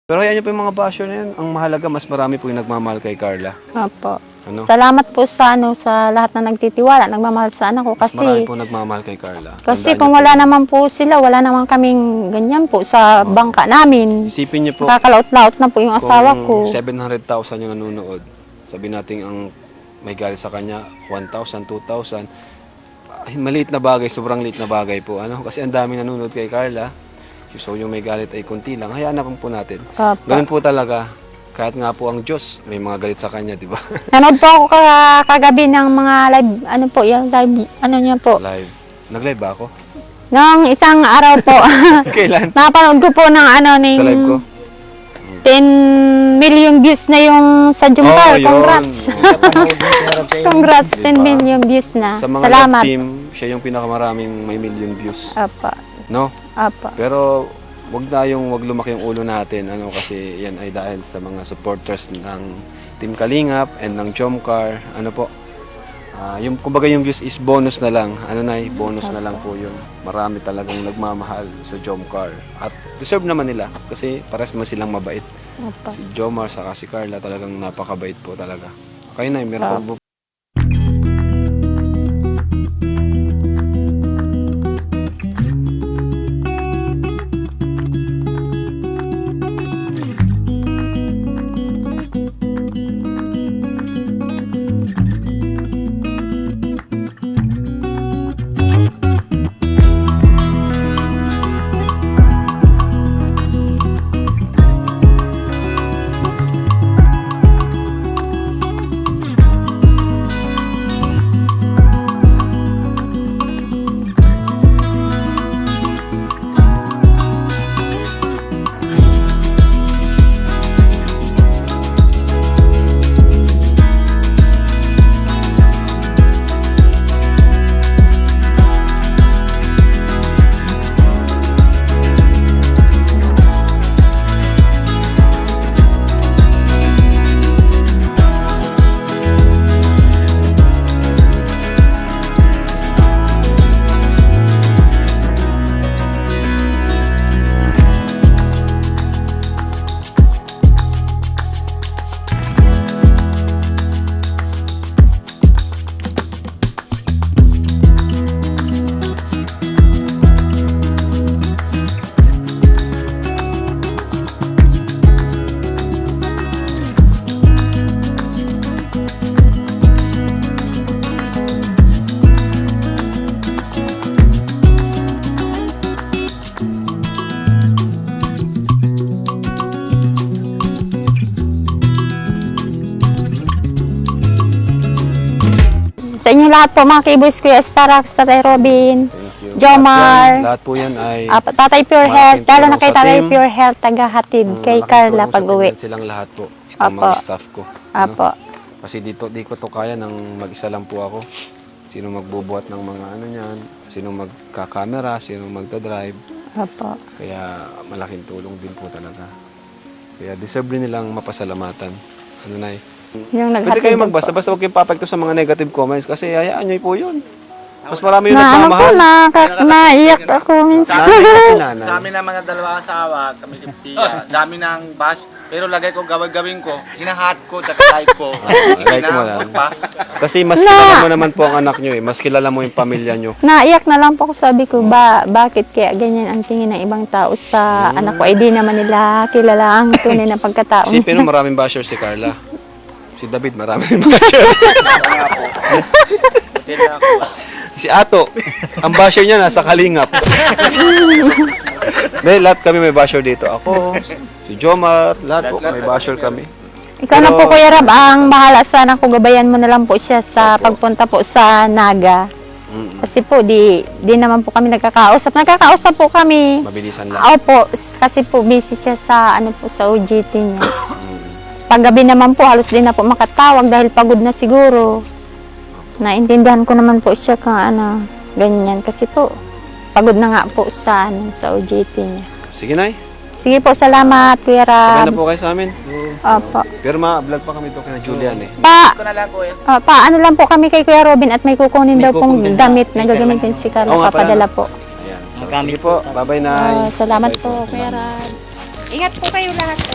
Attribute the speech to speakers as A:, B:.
A: Pero ayan niyo po yung mga basher na yun. Ang mahalaga, mas marami po yung nagmamahal kay Carla.
B: Opo.
A: Ano?
B: Salamat po sa sa lahat na nagtitiwala, nagmamahal sa anak ko
A: Mas marami
B: kasi
A: po nagmamahal kay Carla.
B: kasi
A: Tandaan
B: kung
A: niyo po
B: wala
A: yun.
B: naman po sila, wala naman kaming ganyan po sa bangka namin.
A: Isipin niyo po,
B: Nakakalaot-laot na po yung asawa
A: kung
B: ko.
A: 700,000 yung nanonood, sabi natin ang may galit sa kanya, 1,000, 2,000. Ay, maliit na bagay, sobrang liit na bagay po. Ano? Kasi ang dami nanonood kay Carla. So yung may galit ay kunti lang. Hayaan na po natin.
B: Opo.
A: Ganun po talaga. Kahit nga po ang Diyos, may mga galit sa kanya, di ba?
B: Nanood po ako kagabi ng mga live, ano po, yung live, ano niya po.
A: Live. Nag-live ba ako?
B: Nung isang araw po,
A: Kailan?
B: napanood ko po ng ano,
A: Sa live ko?
B: 10 million views na yung sa Jumper.
A: yun.
B: Congrats. Congrats, 10
A: Diba?
B: million views na.
A: Sa mga
B: Salamat.
A: love team, siya yung pinakamaraming may million views.
B: Apa,
A: No?
B: apa.
A: Pero wag lumaki yung ulo natin ano kasi yan ay dahil sa mga supporters ng Team Kalingap and ng Jomcar. Ano po? Yung kumbaga yung views is bonus na lang. Ano na, bonus na lang po 'yun. Marami talagang nagmamahal sa Jomcar at deserve naman nila kasi pares naman silang mabait.
B: Apa.
A: Si Jomar saka si Carla talagang napakabait po talaga. Okay na, meron po.
B: Sa inyo lahat po, mga keyboys, Kuya Starax, Tatay Robin,
A: Thank you.
B: Jomar,
A: Lahat po yan ay
B: Tatay Pure Health,
A: malaking
B: lalo na
A: tulong
B: kay
A: sa
B: Tatay
A: team.
B: Pure Health, tagahatid kay
A: malaking
B: Carla
A: tulong sa
B: pag-uwi.
A: team silang lahat po. Itong
B: Apo.
A: mga staff ko. Ano?
B: Apo.
A: Kasi di ko to kaya nang mag-isa lang po ako. Sino magbubuhat ng mga ano niyan, sino magka-camera, sino magda-drive.
B: Apo.
A: Kaya malaking tulong din po talaga. Kaya deserve rin nilang mapasalamatan. Ano na
B: Yung
A: Pwede
B: naghatid
A: kayo
B: po.
A: magbasa, basta huwag kayong papekto sa mga negative comments kasi hayaan nyo po yun. Mas marami yung
B: Na ano po,
A: nagmamahal.
B: naiyak ako minsan.
A: Nanay kasi
C: Sa
A: nanay.
C: amin ng mga dalawang asawa, kami Tiya, dami ng bash. Pero lagay ko, gawin ko, hinahat ko, like ko.
A: Like mo lang. Kasi mas kilala mo naman po ang anak nyo eh. Mas kilala mo yung pamilya nyo.
B: Naiyak na lang po ako, sabi ko, bakit kaya ganyan ang tingin ng ibang tao sa anak ko? Eh di naman nila kilala ang tunay na pagkatao.
A: Si Pino maraming basher si Carla. Si David maraming basher. Si Ato, ang basher niya nasa Kalingap. Dahil lahat kami may basher dito. Ako, si Jomar, lahat po may basher kami.
B: Ikaw na po, Kuya Rab, ang bahala sana kung gabayan mo na lang po siya sa pagpunta po sa Naga. Kasi po, di naman po kami nagkakausap. Nagkakausap po kami.
A: Mabilisan lang.
B: Opo, kasi po busy siya sa sa OJT niya. Paggabi naman po, halos din na po makatawag dahil pagod na siguro. Naintindihan ko naman po siya kung ganyan. Kasi po, pagod na nga po sa OJT niya.
A: Sige, Nay.
B: Sige po, salamat, Kuya
A: Sabay na
B: Rab.
A: po kayo sa amin.
B: Opo.
A: Pero ma-vlog pa kami to kina Julian eh.
C: Ko na lang, kuya.
B: Paano lang po kami kay Kuya Robin at may kukunin
A: May
B: daw pong
A: kukunin.
B: damit na gagamitin si Carla.
A: Oo nga pala.
B: Papadala po.
A: Ayan. So, sige po. Bye-bye, Nay.
B: Salamat
A: Bye
B: po, Kuya Rab. Ingat po kayo lahat.